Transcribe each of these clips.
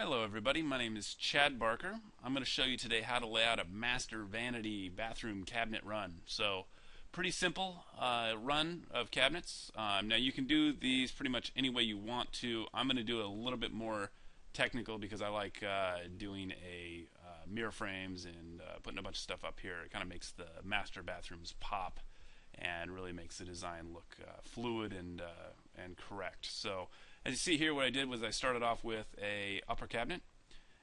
Hello everybody, my name is Chad Barker. I'm going to show you today how to lay out a master vanity bathroom cabinet run. So, pretty simple run of cabinets. Now you can do these pretty much any way you want to. I'm going to do it a little bit more technical because I like doing mirror frames and putting a bunch of stuff up here. It kind of makes the master bathrooms pop and really makes the design look fluid and correct. So as you see here, what I did was I started off with a upper cabinet,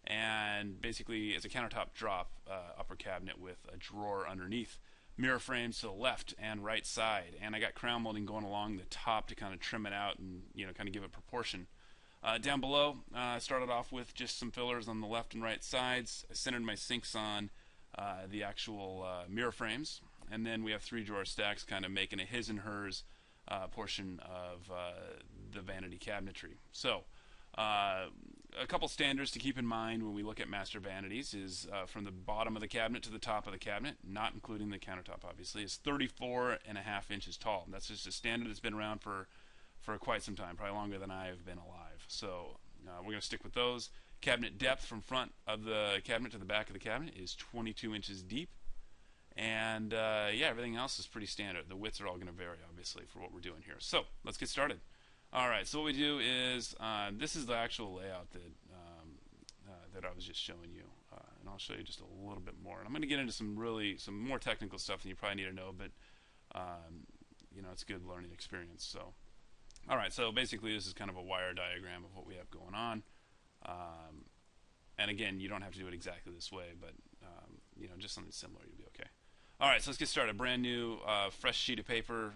and basically it's a countertop drop upper cabinet with a drawer underneath, mirror frames to the left and right side, and I got crown molding going along the top to kind of trim it out and kind of give it proportion. Down below, I started off with just some fillers on the left and right sides. I centered my sinks on the actual mirror frames, and then we have three drawer stacks kind of making a his and hers portion of the vanity cabinetry. So a couple standards to keep in mind when we look at master vanities is from the bottom of the cabinet to the top of the cabinet, not including the countertop obviously, is 34.5 inches tall. And that's just a standard that's been around for quite some time, probably longer than I've been alive. So we're going to stick with those. Cabinet depth from front of the cabinet to the back of the cabinet is 22 inches deep. And yeah, everything else is pretty standard. The widths are all going to vary, obviously, for what we're doing here. So let's get started. All right. So what we do is this is the actual layout that I was just showing you, and I'll show you just a little bit more. And I'm going to get into some more technical stuff than you probably need to know, but it's a good learning experience. So, all right. So basically, this is kind of a wire diagram of what we have going on. And again, you don't have to do it exactly this way, but just something similar, you'll be okay. All right, so let's get started. Brand new, fresh sheet of paper.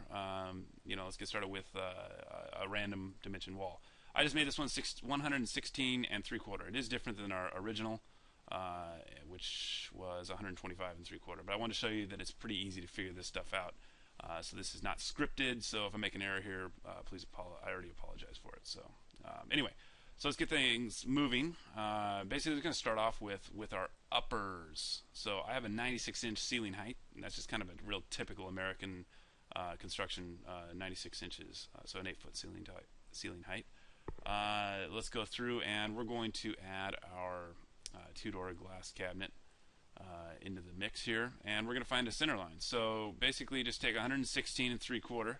Let's get started with a random dimension wall. I just made this one 116 and 3/4. It is different than our original, which was 125 and 3/4. But I want to show you that it's pretty easy to figure this stuff out. So this is not scripted. So if I make an error here, please I already apologize for it. So anyway. So let's get things moving. Basically, we're going to start off with our uppers. So I have a 96-inch ceiling height, and that's just kind of a real typical American construction, 96 inches, so an 8-foot ceiling height. Let's go through, and we're going to add our two-door glass cabinet into the mix here, and we're going to find a center line. So basically, just take 116 and 3/4.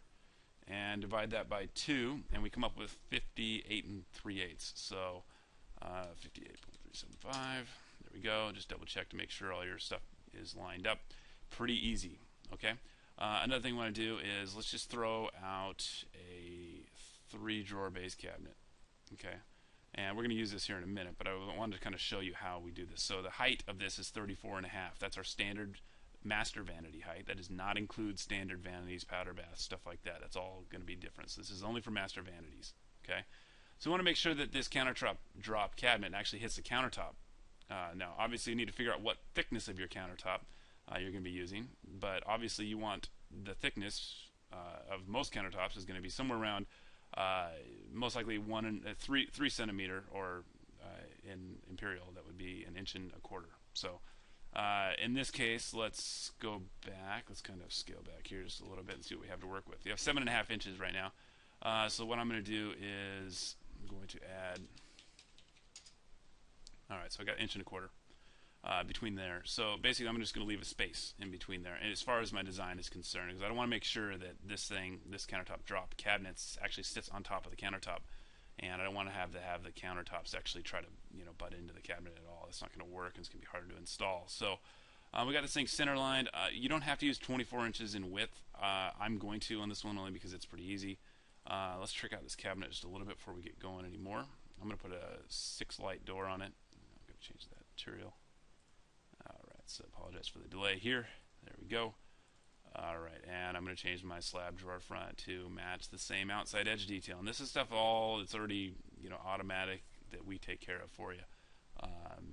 And divide that by 2, and we come up with 58 and 3/8. So 58.375. There we go. Just double check to make sure all your stuff is lined up. Pretty easy. Okay. Another thing we want to do is let's just throw out a 3-drawer base cabinet. Okay. And we're going to use this here in a minute, but I wanted to kind of show you how we do this. So the height of this is 34.5. That's our standard master vanity height. That does not include standard vanities, powder baths, stuff like that. That's all going to be different. So this is only for master vanities. Okay, so we want to make sure that this countertop drop cabinet actually hits the countertop. Now, obviously, you need to figure out what thickness of your countertop you're going to be using, but obviously, you want the thickness of most countertops is going to be somewhere around most likely 3 centimeter, or in imperial that would be 1.25 inches. So in this case, let's go back. Let's kind of scale back here just a little bit and see what we have to work with. You have 7.5 inches right now. So what I'm going to do is I'm going to add. All right, so I got 1.25 inches between there. So basically, I'm just going to leave a space in between there. And as far as my design is concerned, because I don't want to make sure that this countertop drop cabinets actually sits on top of the countertop. And I don't want to have the countertops actually try to butt into the cabinet at all. It's not going to work, and it's going to be harder to install. So we got this thing center lined. You don't have to use 24 inches in width. I'm going to on this one only because it's pretty easy. Let's trick out this cabinet just a little bit before we get going anymore. I'm going to put a 6-light door on it. I'm going to change that material. All right, so apologize for the delay here. There we go. All right, and I'm going to change my slab drawer front to match the same outside edge detail. And this is stuff it's already automatic that we take care of for you.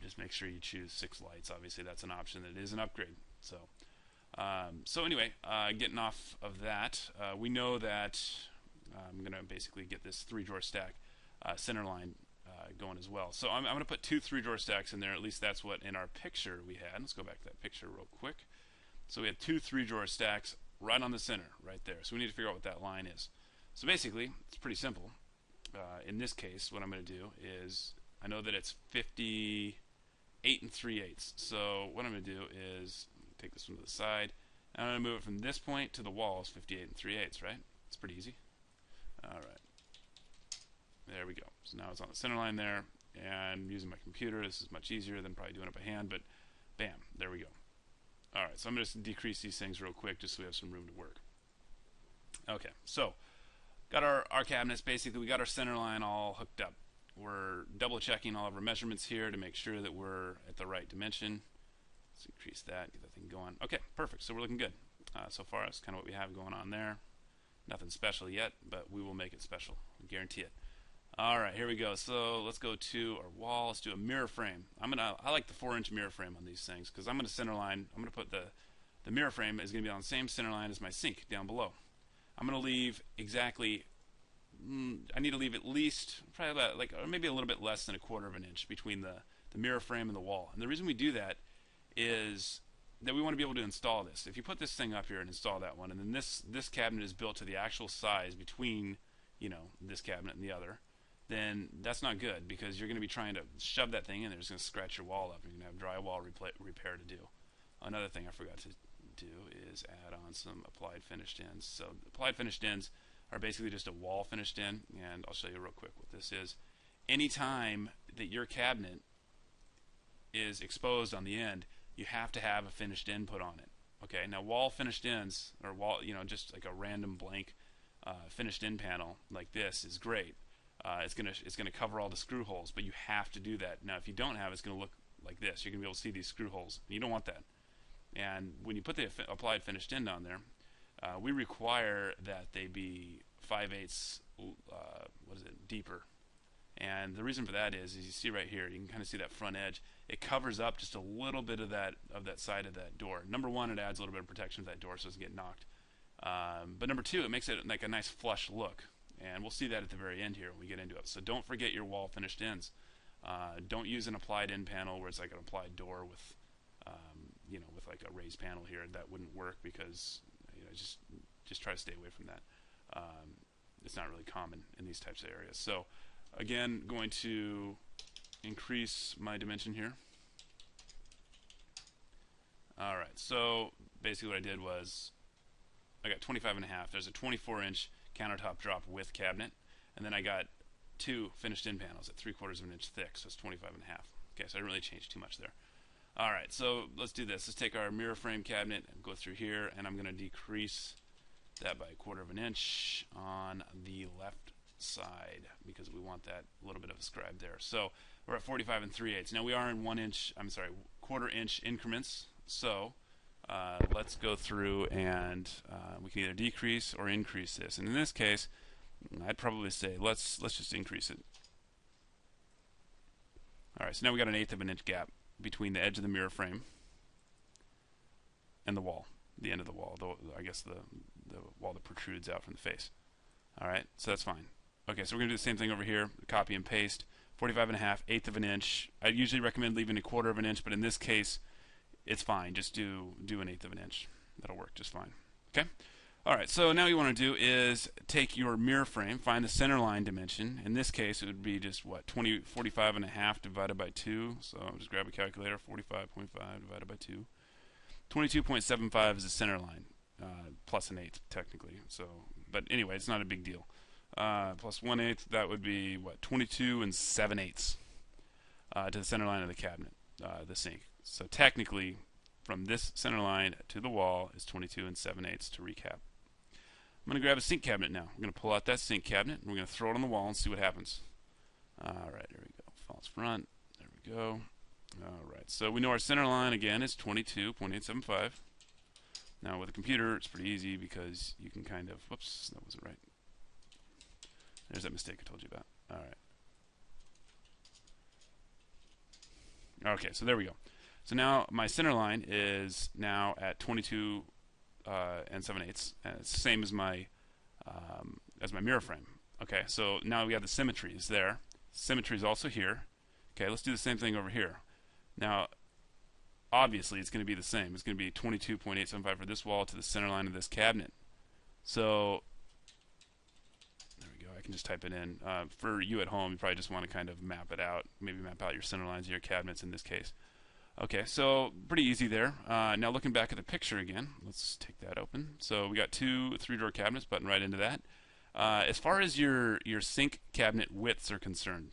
Just make sure you choose 6 lights. Obviously, that's an option. That is an upgrade. So, anyway, getting off of that, we know that I'm going to basically get this 3-drawer stack center line going as well. So I'm going to put 2 3-drawer stacks in there. At least that's what in our picture we had. Let's go back to that picture real quick. So we had 2 3-drawer stacks right on the center, right there. So we need to figure out what that line is. So basically, it's pretty simple. In this case, what I'm going to do is I know that it's 58 and 3/8. So what I'm going to do is take this one to the side. I'm going to move it from this point to the wall is 58 and 3/8, right? It's pretty easy. All right. There we go. So now it's on the center line there, and using my computer, this is much easier than probably doing it by hand, but bam, there we go. All right, so I'm going to decrease these things real quick just so we have some room to work. Okay, so got our cabinets. Basically, we got our center line all hooked up. We're double checking all of our measurements here to make sure that we're at the right dimension. Let's increase that, get that thing going. Okay, perfect. So we're looking good. So far, that's kind of what we have going on there. Nothing special yet, but we will make it special. I guarantee it. All right, here we go. So let's go to our wall. Let's do a mirror frame. I like the 4-inch mirror frame on these things because I'm going to center line. I'm going to put the mirror frame is going to be on the same center line as my sink down below. I'm going to leave exactly. I need to leave at least probably about or maybe a little bit less than 1/4 of an inch between the mirror frame and the wall. And the reason we do that is that we want to be able to install this. If you put this thing up here and install that one, and then this cabinet is built to the actual size between this cabinet and the other, then that's not good because you're going to be trying to shove that thing in there. It's going to scratch your wall up. You're going to have drywall repair to do. Another thing I forgot to do is add on some applied finished ends. So applied finished ends are basically just a wall finished in, and I'll show you real quick what this is. Anytime that your cabinet is exposed on the end, you have to have a finished end put on it. Okay, now wall finished ends, or wall, just like a random blank finished end panel like this is great. It's gonna cover all the screw holes, but you have to do that. Now, if you don't have it, it's gonna look like this. You're gonna be able to see these screw holes. You don't want that. And when you put the applied finished end on there, we require that they be 5/8 deeper. And the reason for that is you see right here, you can kind of see that front edge. It covers up just a little bit of that side of that door. Number one, it adds a little bit of protection to that door so it doesn't get knocked. But number two, it makes it like a nice flush look. And we'll see that at the very end here when we get into it. So don't forget your wall finished ends. Don't use an applied end panel where it's like an applied door with, with like a raised panel here. That wouldn't work because just try to stay away from that. It's not really common in these types of areas. So again, going to increase my dimension here. All right. So basically, what I did was I got 25.5. There's a 24-inch countertop drop with cabinet, and then I got 2 finished in panels at 3/4 of an inch thick, so it's 25.5. Okay, so I didn't really change too much there. All right, so let's do this. Let's take our mirror frame cabinet and go through here, and I'm going to decrease that by 1/4 of an inch on the left side because we want that little bit of a scribe there. So we're at 45 and 3/8. Now we are in 1/4 inch increments. So let's go through and we can either decrease or increase this. And in this case, I'd probably say let's just increase it. All right, so now we got an 1/8 of an inch gap between the edge of the mirror frame and the wall, the end of the wall, I guess the wall that protrudes out from the face. All right, so that's fine. Okay, so we're going to do the same thing over here, copy and paste, 45.5, 1/8 of an inch. I usually recommend leaving 1/4 of an inch, but in this case, it's fine. Just do an 1/8 of an inch. That'll work just fine. Okay? All right, so now what you want to do is take your mirror frame, find the center line dimension. In this case, it would be just, 45.5 divided by 2. So I'll just grab a calculator, 45.5 divided by 2. 22.75 is the center line, plus an 1/8 technically. So, but anyway, it's not a big deal. Plus 1/8, that would be 22 7/8 to the center line of the cabinet, the sink. So technically, from this center line to the wall is 22 7/8 to recap. I'm going to grab a sink cabinet now. I'm going to pull out that sink cabinet, and we're going to throw it on the wall and see what happens. All right, there we go. False front. There we go. All right, so we know our center line, again, is 22.875. Now, with a computer, it's pretty easy because you can kind of, whoops, that wasn't right. There's that mistake I told you about. All right. Okay, so there we go. So now my center line is now at 22 7/8. It's the same as my mirror frame. Okay, so now we have the symmetry is there. Symmetry is also here. Okay, let's do the same thing over here. Now, obviously, it's going to be the same. It's going to be 22.875 for this wall to the center line of this cabinet. So can just type it in. For you at home, you probably just want to kind of map it out, maybe map out your center lines of your cabinets in this case. Okay, so pretty easy there. Now looking back at the picture again, let's take that open. So we got two 3-drawer cabinets, button right into that. As far as your sink cabinet widths are concerned,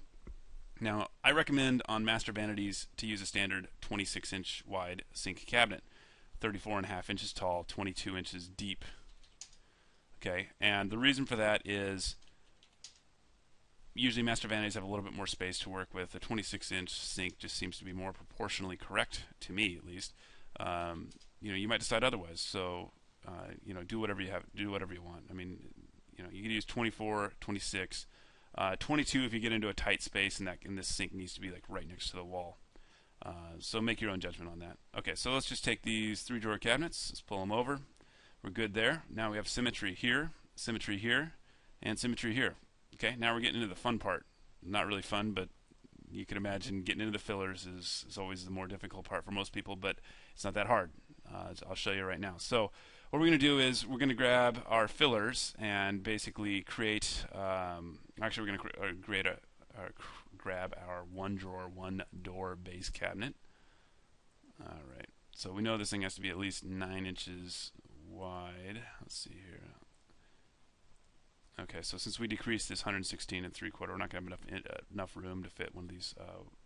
now I recommend on Master Vanities to use a standard 26-inch wide sink cabinet, 34.5 inches tall, 22 inches deep. Okay, and the reason for that is usually Master Vanities have a little bit more space to work with. The 26-inch sink just seems to be more proportionally correct, to me at least. You might decide otherwise, so do whatever you want. I mean, you can use 24, 26, 22 if you get into a tight space and this sink needs to be like right next to the wall. So make your own judgment on that. Okay, so let's just take these 3-drawer cabinets, let's pull them over. We're good there. Now we have symmetry here, and symmetry here. Okay, now we're getting into the fun part. Not really fun, but you can imagine getting into the fillers is always the more difficult part for most people, but it's not that hard. I'll show you right now. So what we're going to do is we're going to grab our fillers and basically create, actually we're going to grab our one door base cabinet. Alright, so we know this thing has to be at least 9 inches wide. Let's see here. Okay, so since we decreased this 116 and 3/4, we're not going to have enough room to fit one of these.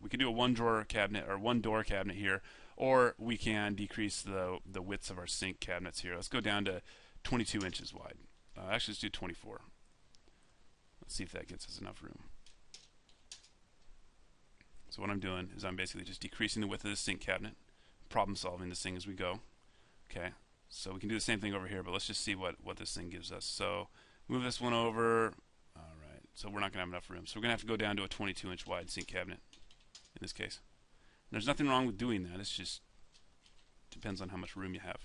We could do a one-drawer cabinet or one-door cabinet here, or we can decrease the widths of our sink cabinets here. Let's go down to 22 inches wide. Actually, let's do 24. Let's see if that gets us enough room. So what I'm doing is I'm basically just decreasing the width of the sink cabinet, problem solving this thing as we go. Okay, so we can do the same thing over here, but let's just see what this thing gives us. So move this one over. Alright, so we're not going to have enough room. So we're going to have to go down to a 22-inch wide sink cabinet in this case. And there's nothing wrong with doing that. It's just depends on how much room you have.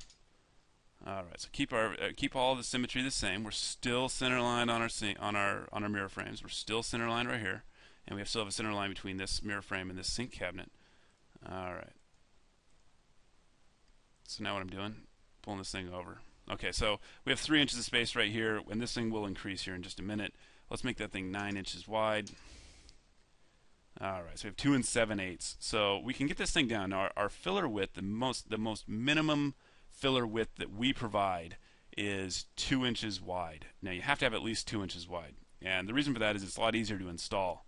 Alright, so keep all the symmetry the same. We're still center line on our mirror frames. We're still center line right here. And we still have a center line between this mirror frame and this sink cabinet. Alright. So now what I'm doing, pulling this thing over. Okay, so we have 3 inches of space right here, and this thing will increase here in just a minute. Let's make that thing 9 inches wide. Alright, so we have 2 7/8. So we can get this thing down. Now our filler width, the most minimum filler width that we provide is 2 inches wide. Now you have to have at least 2 inches wide. And the reason for that is it's a lot easier to install.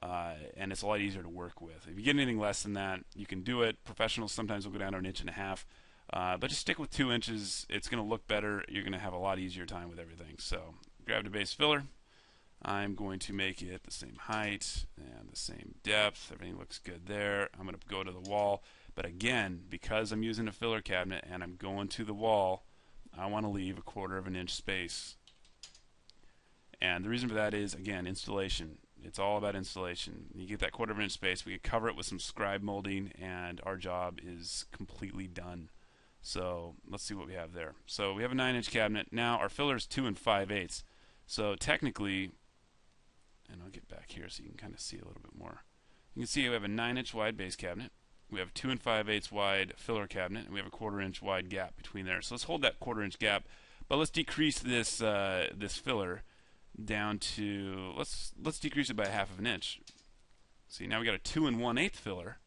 And it's a lot easier to work with. If you get anything less than that, you can do it. Professionals sometimes will go down to 1.5 inches. But just stick with 2 inches. It's going to look better. You're going to have a lot easier time with everything. So grab the base filler. I'm going to make it the same height and the same depth. Everything looks good there. I'm going to go to the wall. But again, because I'm using a filler cabinet and I'm going to the wall, I want to leave a 1/4 inch space. And the reason for that is, again, installation. It's all about installation. You get that 1/4 inch space, we could cover it with some scribe molding, and our job is completely done. So let's see what we have there. So we have a 9-inch cabinet. Now our filler is 2 5/8. So technically, and I'll get back here so you can kind of see a little bit more. You can see we have a 9-inch wide base cabinet. We have a 2 5/8 wide filler cabinet, and we have a 1/4 inch wide gap between there. So let's hold that 1/4 inch gap, but let's decrease this this filler down to, let's decrease it by 1/2 inch. See, now we got a 2 1/8 filler,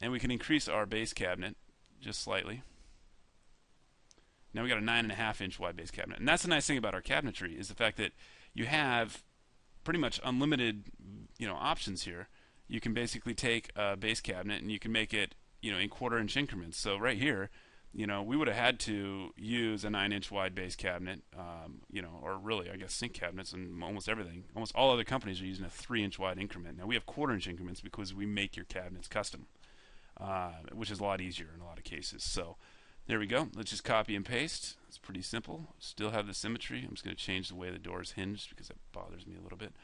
and we can increase our base cabinet just slightly. Now we got a 9.5 inch wide base cabinet, and that's the nice thing about our cabinetry is the fact that you have pretty much unlimited, options here. You can basically take a base cabinet and you can make it, in 1/4 inch increments. So right here, we would have had to use a 9-inch wide base cabinet, or really, I guess, sink cabinets and almost everything. Almost all other companies are using a 3-inch wide increment. Now we have 1/4 inch increments because we make your cabinets custom, which is a lot easier in a lot of cases. So there we go. Let's just copy and paste. It's pretty simple. Still have the symmetry. I'm just going to change the way the door is hinged because that bothers me a little bit.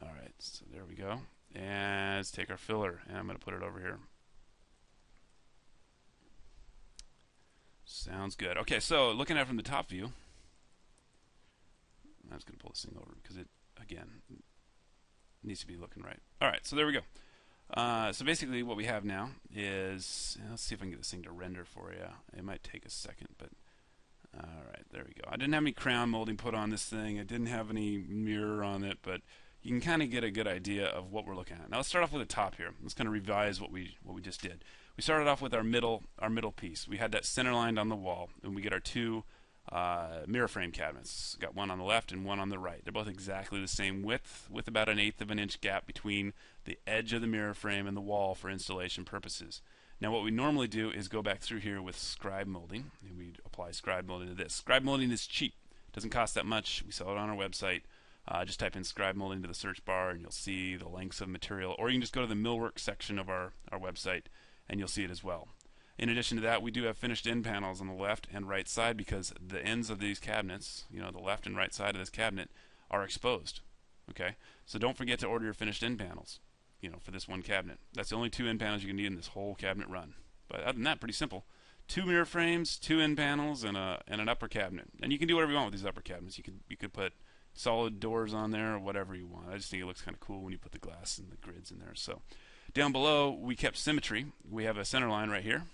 Alright, so there we go. And let's take our filler, and I'm going to put it over here. Sounds good. Okay, so looking at it from the top view, I'm just going to pull this thing over because it, again, needs to be looking right. Alright, so there we go. So basically what we have now is, let's see if I can get this thing to render for you. It might take a second, but Alright, there we go. I didn't have any crown molding put on this thing. I didn't have any mirror on it, but you can kind of get a good idea of what we're looking at. Now let's start off with the top here. Let's kind of revise what we just did. We started off with our middle piece. We had that center lined on the wall, and we get our two mirror frame cabinets. Got one on the left and one on the right. They're both exactly the same width, with about 1/8 of an inch gap between the edge of the mirror frame and the wall for installation purposes. Now what we normally do is go back through here with scribe molding, and we apply scribe molding to this. Scribe molding is cheap. It doesn't cost that much. We sell it on our website. Just type in scribe molding to the search bar and you'll see the lengths of material, or you can just go to the millwork section of our website and you'll see it as well. In addition to that, we do have finished end panels on the left and right side, because the ends of these cabinets, the left and right side of this cabinet, are exposed. Okay, so don't forget to order your finished end panels, for this one cabinet. That's the only 2 end panels you can need in this whole cabinet run. But other than that, pretty simple. 2 mirror frames, 2 end panels, and an upper cabinet. And you can do whatever you want with these upper cabinets. You could put solid doors on there or whatever you want. I just think it looks kind of cool when you put the glass and the grids in there. So down below, we kept symmetry. We have a center line right here.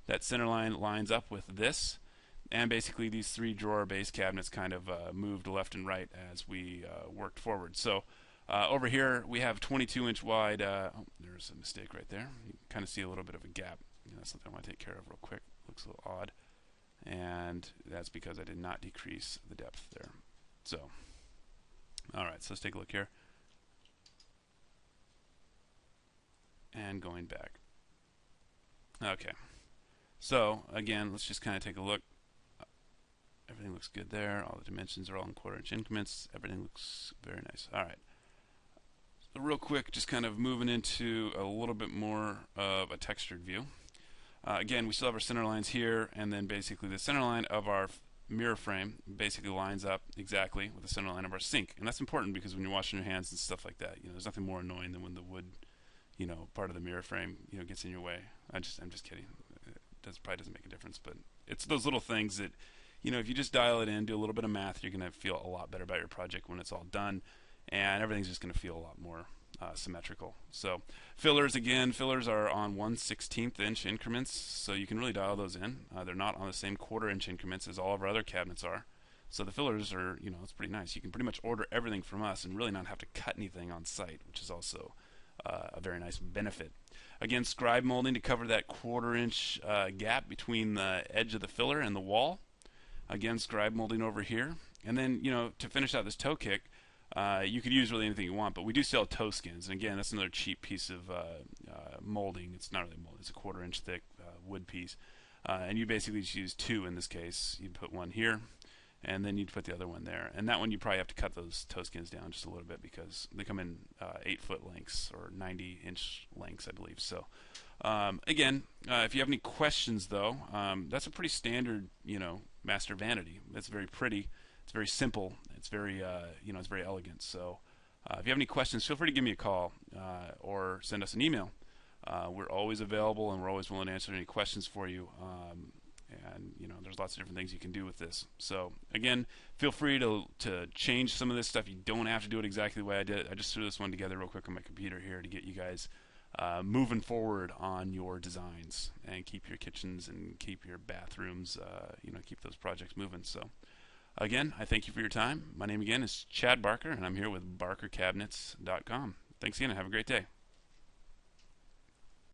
That center line lines up with this, and basically these 3 drawer base cabinets kind of moved left and right as we worked forward. So over here we have 22-inch wide. Oh, there's a mistake right there. You can kind of see a little bit of a gap. That's something I want to take care of real quick. Looks a little odd, and that's because I did not decrease the depth there. So, all right, so let's take a look here. And going back. Okay. So again, let's just kind of take a look. Everything looks good there. All the dimensions are all in 1/4 inch increments. Everything looks very nice. All right. So real quick, just kind of moving into a little bit more of a textured view. Again, we still have our center lines here, and then basically the center line of our mirror frame basically lines up exactly with the center line of our sink. And that's important because when you're washing your hands and stuff like that, there's nothing more annoying than when the wood, part of the mirror frame, gets in your way. I'm just kidding. Probably doesn't make a difference, but it's those little things that, if you just dial it in, do a little bit of math, you're going to feel a lot better about your project when it's all done, and everything's just going to feel a lot more symmetrical. So fillers are on 1/16 inch increments, so you can really dial those in. They're not on the same 1/4 inch increments as all of our other cabinets are. So the fillers are, it's pretty nice. You can pretty much order everything from us and really not have to cut anything on site, which is also a very nice benefit. Again, scribe molding to cover that 1/4 inch gap between the edge of the filler and the wall. Again, scribe molding over here. And then, to finish out this toe kick, you could use really anything you want, but we do sell toe skins. And again, that's another cheap piece of molding. It's not really molding, it's a 1/4 inch thick wood piece. And you basically just use 2 in this case. You'd put one here, and then you'd put the other one there. And that one you probably have to cut those toe skins down just a little bit because they come in 8-foot lengths or 90-inch lengths, I believe. So again, if you have any questions though, that's a pretty standard, Master Vanity. It's very pretty. It's very simple. It's very, it's very elegant. So if you have any questions, feel free to give me a call or send us an email. We're always available and we're always willing to answer any questions for you. And there's lots of different things you can do with this. So again, feel free to change some of this stuff. You don't have to do it exactly the way I did. I just threw this one together real quick on my computer here to get you guys moving forward on your designs and keep your kitchens and keep your bathrooms, keep those projects moving. So again, I thank you for your time. My name again is Chad Barker, and I'm here with BarkerCabinets.com. Thanks again, and have a great day.